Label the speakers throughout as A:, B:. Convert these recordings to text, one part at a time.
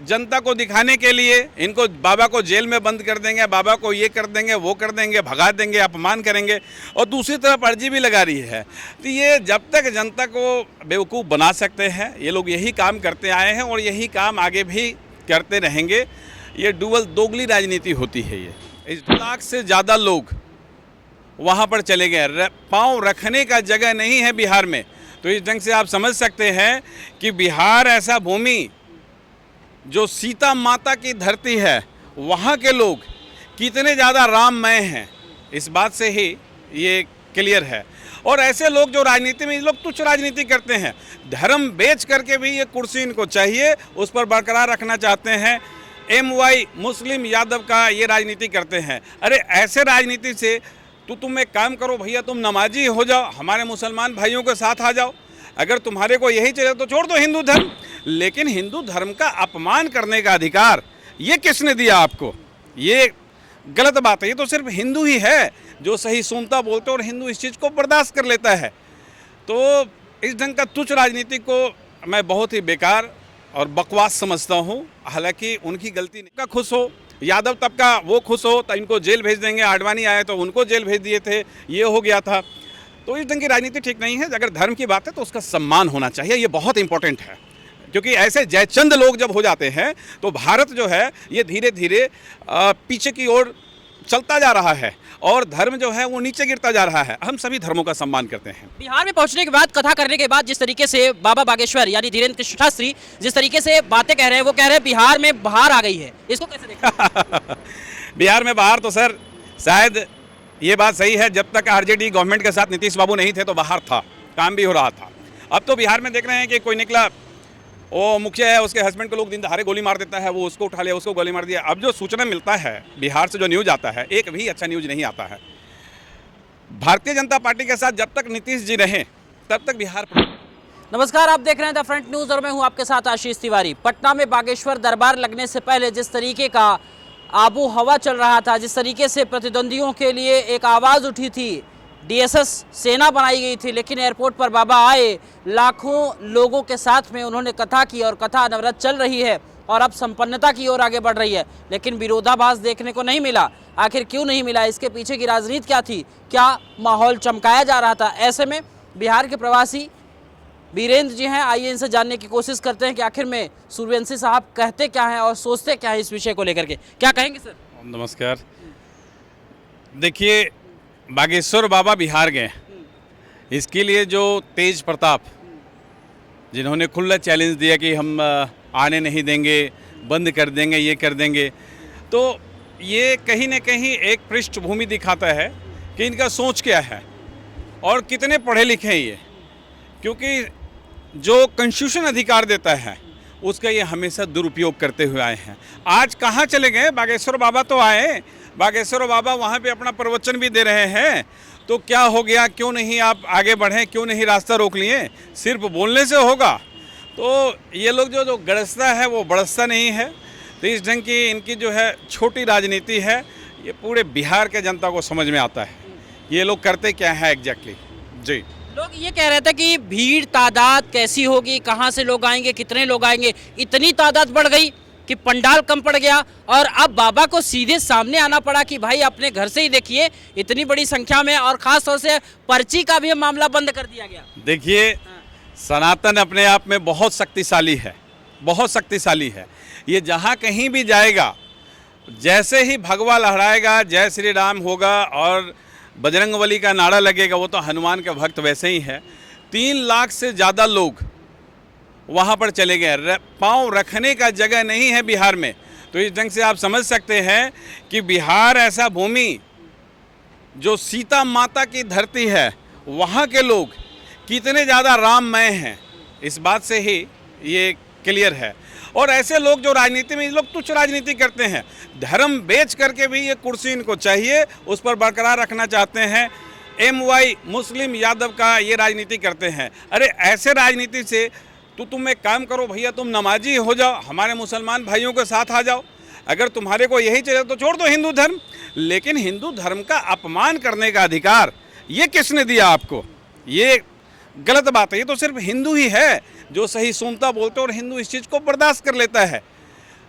A: जनता को दिखाने के लिए इनको बाबा को जेल में बंद कर देंगे, बाबा को ये कर देंगे, वो कर देंगे, भगा देंगे, अपमान करेंगे, और दूसरी तरफ अर्जी भी लगा रही है। तो ये जब तक जनता को बेवकूफ़ बना सकते हैं, ये लोग यही काम करते आए हैं और यही काम आगे भी करते रहेंगे। ये दोगली राजनीति होती है। ये 1 लाख से ज़्यादा लोग वहाँ पर चले गए, पाँव रखने का जगह नहीं है बिहार में। तो इस ढंग से आप समझ सकते हैं कि बिहार ऐसा भूमि जो सीता माता की धरती है, वहाँ के लोग कितने ज़्यादा राममय हैं, इस बात से ही ये क्लियर है। और ऐसे लोग जो राजनीति में, लोग तुच्छ राजनीति करते हैं, धर्म बेच करके भी ये कुर्सी इनको चाहिए, उस पर बरकरार रखना चाहते हैं। MY मुस्लिम यादव का ये राजनीति करते हैं। अरे ऐसे राजनीति से तुम एक काम करो भैया, तुम नमाजी हो जाओ, हमारे मुसलमान भाइयों के साथ आ जाओ। अगर तुम्हारे को यही चाहिए तो छोड़ दो हिंदू धर्म। लेकिन हिंदू धर्म का अपमान करने का अधिकार ये किसने दिया आपको? ये गलत बात है। ये तो सिर्फ हिंदू ही है जो सही सुनता बोलते, और हिंदू इस चीज़ को बर्दाश्त कर लेता है। तो इस ढंग का तुच्छ राजनीति को मैं बहुत ही बेकार और बकवास समझता हूँ। हालांकि उनकी गलती नहीं, का खुश हो, यादव तबका वो खुश हो तो इनको जेल भेज देंगे, आडवाणी आए तो उनको जेल भेज दिए थे, ये हो गया था। तो इस ढंग की राजनीति ठीक नहीं है। अगर धर्म की बात है तो उसका सम्मान होना चाहिए, ये बहुत इंपॉर्टेंट है। क्योंकि ऐसे जयचंद लोग जब हो जाते हैं तो भारत जो है ये धीरे धीरे पीछे की ओर चलता जा रहा है और धर्म जो है वो नीचे गिरता जा रहा है। हम सभी धर्मों का सम्मान करते हैं।
B: बिहार में पहुंचने के बाद, कथा करने के बाद जिस तरीके से बाबा बागेश्वर यानी धीरेन्द्र कृष्ण शास्त्री जिस तरीके से बातें कह रहे हैं, वो कह रहे हैं बिहार में बाहर आ गई है, इसको कैसे देखा?
A: बिहार में बाहर तो सर शायद ये बात सही है, जब तक RJD गवर्नमेंट के साथ नीतीश बाबू नहीं थे तो बाहर था, काम भी हो रहा था। अब तो बिहार में देख रहे हैं कि कोई निकला, वो मुखिया है, उसके हस्बैंड को लोग दिन दहाड़े गोली मार देता है, वो उसको उठा लिया, उसको गोली मार दिया। अब जो सूचना मिलता है बिहार से, जो न्यूज़ आता है, एक भी अच्छा न्यूज़ नहीं आता है। भारतीय जनता पार्टी के साथ जब तक नीतीश जी रहे तब तक बिहार।
B: नमस्कार, आप देख रहे हैं द फ्रंट न्यूज़ और मैं हूं आपके साथ आशीष तिवारी। पटना में बागेश्वर दरबार लगने से पहले जिस तरीके का आबो हवा चल रहा था, जिस तरीके से प्रतिद्वंदियों के लिए एक आवाज़ उठी थी, DSS सेना बनाई गई थी, लेकिन एयरपोर्ट पर बाबा आए, लाखों लोगों के साथ में उन्होंने कथा की और कथा अनवरत चल रही है और अब संपन्नता की ओर आगे बढ़ रही है। लेकिन विरोधाभास देखने को नहीं मिला। आखिर क्यों नहीं मिला? इसके पीछे की राजनीति क्या थी? क्या माहौल चमकाया जा रहा था? ऐसे में बिहार के प्रवासी वीरेंद्र जी हैं, आइए इनसे जानने की कोशिश करते हैं कि आखिर में सूर्यवंशी साहब कहते क्या हैं और सोचते क्या है इस विषय को लेकर के। क्या कहेंगे सर?
A: नमस्कार। देखिए, बागेश्वर बाबा बिहार गए, इसके लिए जो तेज प्रताप जिन्होंने खुला चैलेंज दिया कि हम आने नहीं देंगे, बंद कर देंगे, ये कर देंगे, तो ये कहीं ना कहीं एक पृष्ठभूमि दिखाता है कि इनका सोच क्या है और कितने पढ़े लिखे हैं ये। क्योंकि जो कॉन्स्टिट्यूशन अधिकार देता है उसका ये हमेशा दुरुपयोग करते हुए आए हैं। आज कहाँ चले गए? बागेश्वर बाबा तो आए, बागेश्वर बाबा वहाँ पे अपना प्रवचन भी दे रहे हैं, तो क्या हो गया? क्यों नहीं आप आगे बढ़ें? क्यों नहीं रास्ता रोक लिए? सिर्फ बोलने से होगा? तो ये लोग जो गरजता है वो बरसता नहीं है। तो इस ढंग की इनकी जो है छोटी राजनीति है, ये पूरे बिहार के जनता को समझ में आता है ये लोग करते क्या है एग्जैक्टली। जी,
B: लोग ये कह रहे थे कि भीड़ तादाद कैसी होगी, कहाँ से लोग आएंगे, कितने लोग आएंगे। इतनी तादाद बढ़ गई कि पंडाल कम पड़ गया और अब बाबा को सीधे सामने आना पड़ा कि भाई अपने घर से ही देखिए, इतनी बड़ी संख्या में, और खास तौर से पर्ची का भी मामला बंद कर दिया गया।
A: देखिए, सनातन अपने आप में बहुत शक्तिशाली है, बहुत शक्तिशाली है। ये जहाँ कहीं भी जाएगा, जैसे ही भगवा लहराएगा, जय श्री राम होगा और बजरंगबली का नारा लगेगा, वो तो हनुमान के भक्त वैसे ही है। 3 लाख से ज़्यादा लोग वहाँ पर चले गए, पाँव रखने का जगह नहीं है बिहार में। तो इस ढंग से आप समझ सकते हैं कि बिहार ऐसा भूमि जो सीता माता की धरती है, वहाँ के लोग कितने ज़्यादा राममय हैं, इस बात से ही ये क्लियर है। और ऐसे लोग जो राजनीति में, लोग तुच्छ राजनीति करते हैं, धर्म बेच करके भी ये कुर्सी इनको चाहिए, उस पर बरकरार रखना चाहते हैं। MY मुस्लिम यादव का ये राजनीति करते हैं। अरे ऐसे राजनीति से तुम एक काम करो भैया, तुम नमाजी हो जाओ, हमारे मुसलमान भाइयों के साथ आ जाओ। अगर तुम्हारे को यही चाहिए तो छोड़ दो हिंदू धर्म। लेकिन हिंदू धर्म का अपमान करने का अधिकार ये किसने दिया आपको? ये गलत बात है। ये तो सिर्फ हिंदू ही है जो सही सुनता बोलते, और हिंदू इस चीज़ को बर्दाश्त कर लेता है।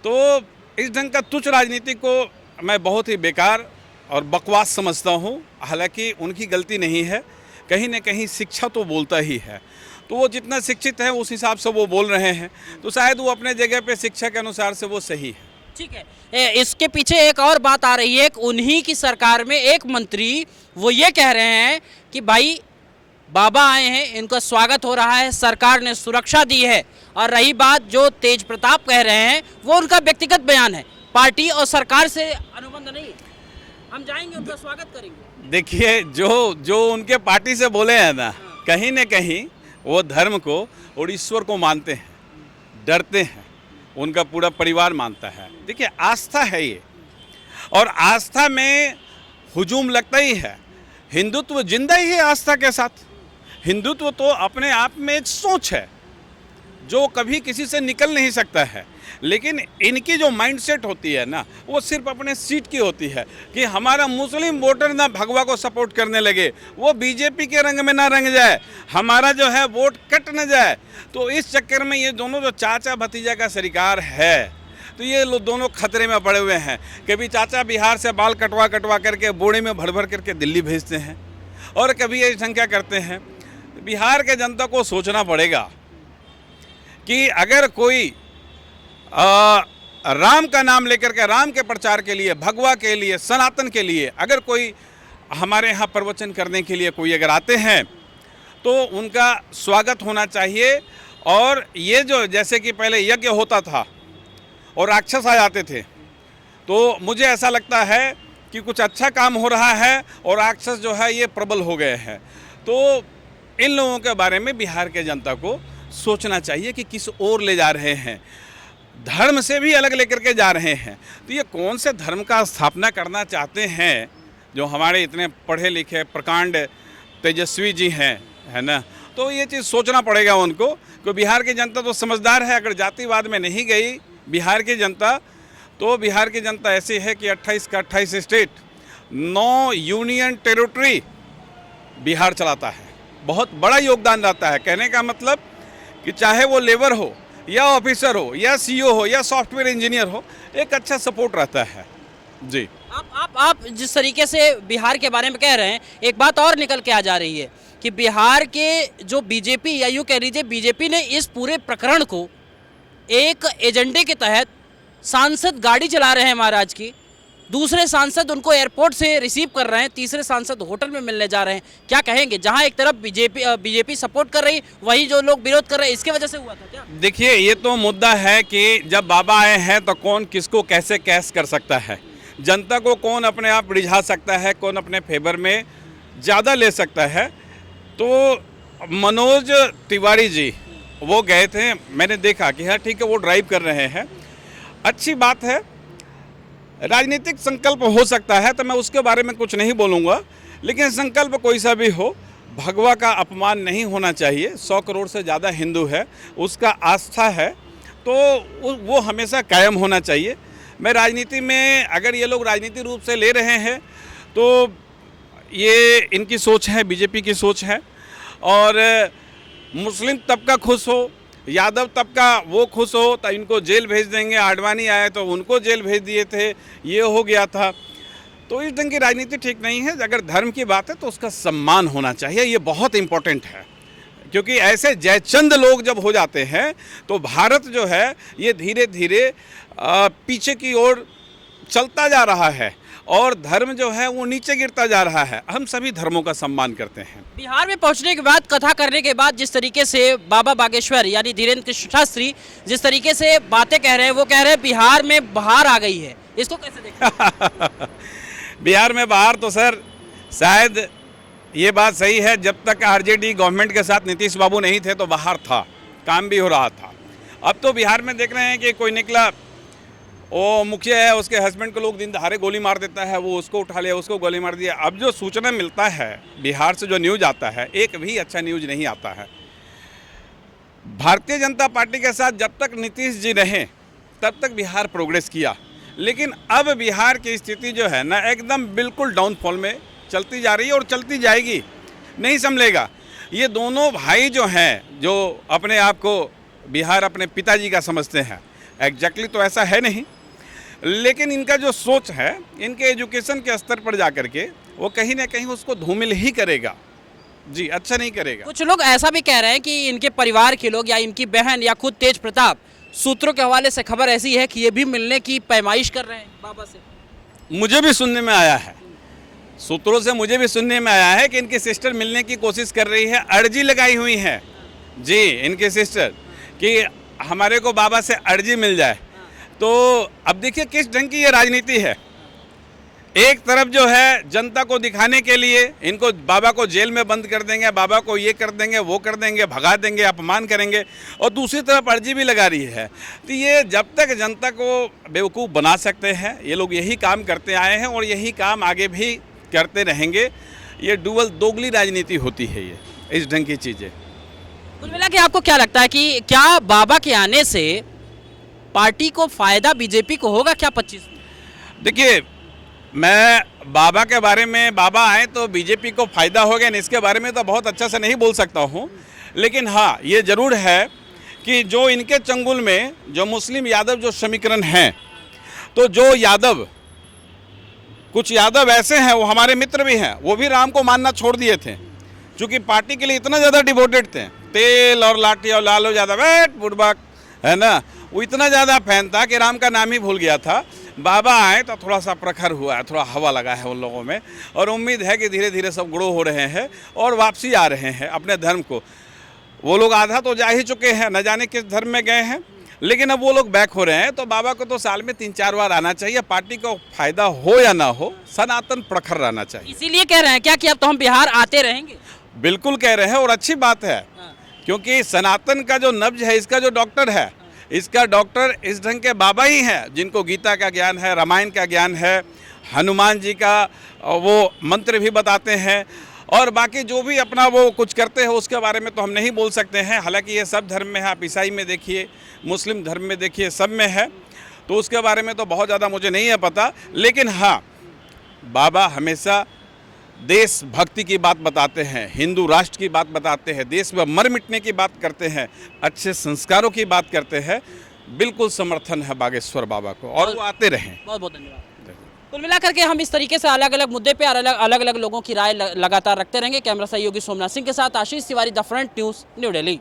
A: तो इस ढंग का तुच्छ राजनीति को मैं बहुत ही बेकार और बकवास समझता हूँ। हालांकि उनकी गलती नहीं है, कहीं न कहीं शिक्षा तो बोलता ही है, तो वो जितना शिक्षित है उस हिसाब से वो बोल रहे हैं, तो शायद वो अपने जगह पे शिक्षा के अनुसार से वो सही है।
B: ठीक है, इसके पीछे एक और बात आ रही है कि उन्हीं की सरकार में एक मंत्री वो ये कह रहे हैं कि भाई बाबा आए हैं, इनका स्वागत हो रहा है, सरकार ने सुरक्षा दी है। और रही बात जो तेज प्रताप कह रहे हैं वो उनका व्यक्तिगत बयान है, पार्टी और सरकार से अनुबंध नहीं है। हम जाएंगे, उनका स्वागत करेंगे।
A: देखिए, जो उनके पार्टी से बोले हैं ना, कहीं न कहीं वो धर्म को और ईश्वर को मानते हैं, डरते हैं, उनका पूरा परिवार मानता है। देखिए, आस्था है ये, और आस्था में हुजूम लगता ही है। हिंदुत्व जिंदा ही है आस्था के साथ। हिंदुत्व तो अपने आप में एक सोच है जो कभी किसी से निकल नहीं सकता है, लेकिन इनकी जो माइंडसेट होती है ना, वो सिर्फ अपने सीट की होती है कि हमारा मुस्लिम वोटर ना भगवा को सपोर्ट करने लगे, वो बीजेपी के रंग में ना रंग जाए, हमारा जो है वोट कट न जाए। तो इस चक्कर में ये दोनों जो चाचा भतीजा का सरकार है, तो ये लोग दोनों खतरे में पड़े हुए हैं। कभी चाचा बिहार से बाल कटवा करके बोड़े में भर करके दिल्ली भेजते हैं, और कभी ये ढंग क्या करते हैं। बिहार के जनता को सोचना पड़ेगा कि अगर कोई राम का नाम लेकर के, राम के प्रचार के लिए, भगवा के लिए, सनातन के लिए अगर कोई हमारे यहाँ प्रवचन करने के लिए कोई अगर आते हैं, तो उनका स्वागत होना चाहिए। और ये जो जैसे कि पहले यज्ञ होता था और राक्षस आ जाते थे, तो मुझे ऐसा लगता है कि कुछ अच्छा काम हो रहा है और राक्षस जो है ये प्रबल हो गए हैं। तो इन लोगों के बारे में बिहार के जनता को सोचना चाहिए कि किस ओर ले जा रहे हैं, धर्म से भी अलग लेकर के जा रहे हैं। तो ये कौन से धर्म का स्थापना करना चाहते हैं जो हमारे इतने पढ़े लिखे प्रकांड तेजस्वी जी हैं, है ना। तो ये चीज़ सोचना पड़ेगा उनको कि बिहार की जनता तो समझदार है। अगर जातिवाद में नहीं गई बिहार की जनता, तो बिहार की जनता ऐसी है कि 28 का 28 स्टेट, 9 यूनियन टेरिटरी बिहार चलाता है। बहुत बड़ा योगदान रहता है। कहने का मतलब कि चाहे वो लेबर हो या ऑफिसर हो या सीईओ हो या सॉफ्टवेयर इंजीनियर हो, एक अच्छा सपोर्ट रहता है। जी,
B: आप जिस तरीके से बिहार के बारे में कह रहे हैं, एक बात और निकल के आ जा रही है कि बिहार के जो बीजेपी, या यूँ कह लीजिए बीजेपी ने इस पूरे प्रकरण को एक एजेंडे के तहत, सांसद गाड़ी चला रहे हैं महाराज की, दूसरे सांसद उनको एयरपोर्ट से रिसीव कर रहे हैं, तीसरे सांसद होटल में मिलने जा रहे हैं। क्या कहेंगे, जहां एक तरफ बीजेपी सपोर्ट कर रही, वहीं जो लोग विरोध कर रहे हैं, इसके वजह से हुआ था क्या?
A: देखिए, ये तो मुद्दा है कि जब बाबा आए हैं तो कौन किसको कैसे कैश कर सकता है, जनता को कौन अपने आप रिझा सकता है, कौन अपने फेवर में ज़्यादा ले सकता है। तो मनोज तिवारी जी वो गए थे, मैंने देखा कि हाँ ठीक है, वो ड्राइव कर रहे हैं, अच्छी बात है। राजनीतिक संकल्प हो सकता है, तो मैं उसके बारे में कुछ नहीं बोलूँगा, लेकिन संकल्प कोई सा भी हो, भगवा का अपमान नहीं होना चाहिए। 100 करोड़ से ज़्यादा हिंदू है, उसका आस्था है, तो वो हमेशा कायम होना चाहिए। मैं राजनीति में, अगर ये लोग राजनीतिक रूप से ले रहे हैं तो ये इनकी सोच है, बीजेपी की सोच है। और मुस्लिम तबका खुश हो, यादव तबका वो खुश हो, तो इनको जेल भेज देंगे। आडवाणी आए तो उनको जेल भेज दिए थे, ये हो गया था। तो इस ढंग की राजनीति ठीक नहीं है। अगर धर्म की बात है तो उसका सम्मान होना चाहिए, ये बहुत इम्पोर्टेंट है। क्योंकि ऐसे जयचंद लोग जब हो जाते हैं तो भारत जो है ये धीरे धीरे पीछे की ओर चलता जा रहा है, और धर्म जो है वो नीचे गिरता जा रहा है। हम सभी धर्मों का सम्मान करते हैं।
B: बिहार में पहुंचने के बाद, कथा करने के बाद, जिस तरीके से बाबा बागेश्वर यानी धीरेन्द्र कृष्ण शास्त्री जिस तरीके से बातें कह रहे हैं, वो कह रहे हैं बिहार में बहार आ गई है, इसको कैसे देखते हैं?
A: बिहार में बहार तो सर शायद ये बात सही है, जब तक आरजेडी गवर्नमेंट के साथ नीतीश बाबू नहीं थे तो बाहर था, काम भी हो रहा था। अब तो बिहार में देख रहे हैं कि कोई निकला, वो मुखिया है, उसके हस्बैंड को लोग दिन दहाड़े गोली मार देता है, वो उसको उठा लिया, उसको गोली मार दिया। अब जो सूचना मिलता है बिहार से, जो न्यूज़ आता है, एक भी अच्छा न्यूज़ नहीं आता है। भारतीय जनता पार्टी के साथ जब तक नीतीश जी रहे तब तक बिहार प्रोग्रेस किया, लेकिन अब बिहार की स्थिति जो है ना, एकदम बिल्कुल डाउनफॉल में चलती जा रही है और चलती जाएगी, नहीं संभलेगा। ये दोनों भाई जो हैं, जो अपने आप को बिहार अपने पिताजी का समझते हैं, एग्जैक्टली तो ऐसा है नहीं, लेकिन इनका जो सोच है, इनके एजुकेशन के स्तर पर जाकर के वो कहीं ना कहीं उसको धूमिल ही करेगा जी, अच्छा नहीं करेगा।
B: कुछ लोग ऐसा भी कह रहे हैं कि इनके परिवार के लोग या इनकी बहन या खुद तेज प्रताप, सूत्रों के हवाले से खबर ऐसी है कि ये भी मिलने की पैमाइश कर रहे हैं बाबा से।
A: मुझे भी सुनने में आया है, सूत्रों से मुझे भी सुनने में आया है कि इनकी सिस्टर मिलने की कोशिश कर रही है, अर्जी लगाई हुई है जी इनके सिस्टर कि हमारे को बाबा से अर्जी मिल जाए। तो अब देखिए किस ढंग की ये राजनीति है। एक तरफ जो है जनता को दिखाने के लिए इनको बाबा को जेल में बंद कर देंगे, बाबा को ये कर देंगे, वो कर देंगे, भगा देंगे, अपमान करेंगे, और दूसरी तरफ अर्जी भी लगा रही है। तो ये जब तक जनता को बेवकूफ़ बना सकते हैं, ये लोग यही काम करते आए हैं और यही काम आगे भी करते रहेंगे। ये दोगली राजनीति होती है, ये इस ढंग की चीज़ें।
B: कुल मिला के आपको क्या लगता है कि क्या बाबा के आने से पार्टी को फायदा बीजेपी को होगा क्या 25 में?
A: देखिए, मैं बाबा के बारे में, बाबा आए तो बीजेपी को फ़ायदा हो गया, इसके बारे में तो बहुत अच्छा से नहीं बोल सकता हूँ, लेकिन हाँ ये ज़रूर है कि जो इनके चंगुल में जो मुस्लिम यादव जो समीकरण हैं, तो जो यादव, कुछ यादव ऐसे हैं, वो हमारे मित्र भी हैं, वो भी राम को मानना छोड़ दिए थे, क्योंकि पार्टी के लिए इतना ज़्यादा डिवोटेड थे। तेल और लाठी और लालू यादव बुड़बक है ना, वो इतना ज़्यादा फैन था कि राम का नाम ही भूल गया था। बाबा आए तो थोड़ा सा प्रखर हुआ है, थोड़ा हवा लगा है उन लोगों में, और उम्मीद है कि धीरे धीरे सब ग्रो हो रहे हैं और वापसी आ रहे हैं अपने धर्म को। वो लोग आधा तो जा ही चुके हैं, न जाने किस धर्म में गए हैं, लेकिन अब वो लोग बैक हो रहे हैं। तो बाबा को तो साल में 3-4 बार आना चाहिए, पार्टी को फायदा हो या ना हो, सनातन प्रखर रहना चाहिए।
B: इसीलिए कह रहे हैं क्या कि अब तो हम बिहार आते रहेंगे?
A: बिल्कुल कह रहे हैं, और अच्छी बात है, क्योंकि सनातन का जो नब्ज है, इसका जो डॉक्टर है, इसका डॉक्टर इस ढंग के बाबा ही हैं, जिनको गीता का ज्ञान है, रामायण का ज्ञान है, हनुमान जी का वो मंत्र भी बताते हैं, और बाकी जो भी अपना वो कुछ करते हैं उसके बारे में तो हम नहीं बोल सकते हैं। हालांकि ये सब धर्म में है, आप ईसाई में देखिए, मुस्लिम धर्म में देखिए, सब में है, तो उसके बारे में तो बहुत ज़्यादा मुझे नहीं है पता। लेकिन हाँ, बाबा हमेशा देशभक्ति की बात बताते हैं, हिंदू राष्ट्र की बात बताते हैं, देश में मर मिटने की बात करते हैं, अच्छे संस्कारों की बात करते हैं। बिल्कुल समर्थन है बागेश्वर बाबा को, और वो आते रहें।
B: बहुत बहुत धन्यवाद। कुल मिलाकर के हम इस तरीके से अलग अलग मुद्दे पे अलग अलग लोगों की राय लगातार रखते रहेंगे। कैमरा सहयोगी सोमनाथ सिंह के साथ Ashish Tiwari, the front news, new Delhi.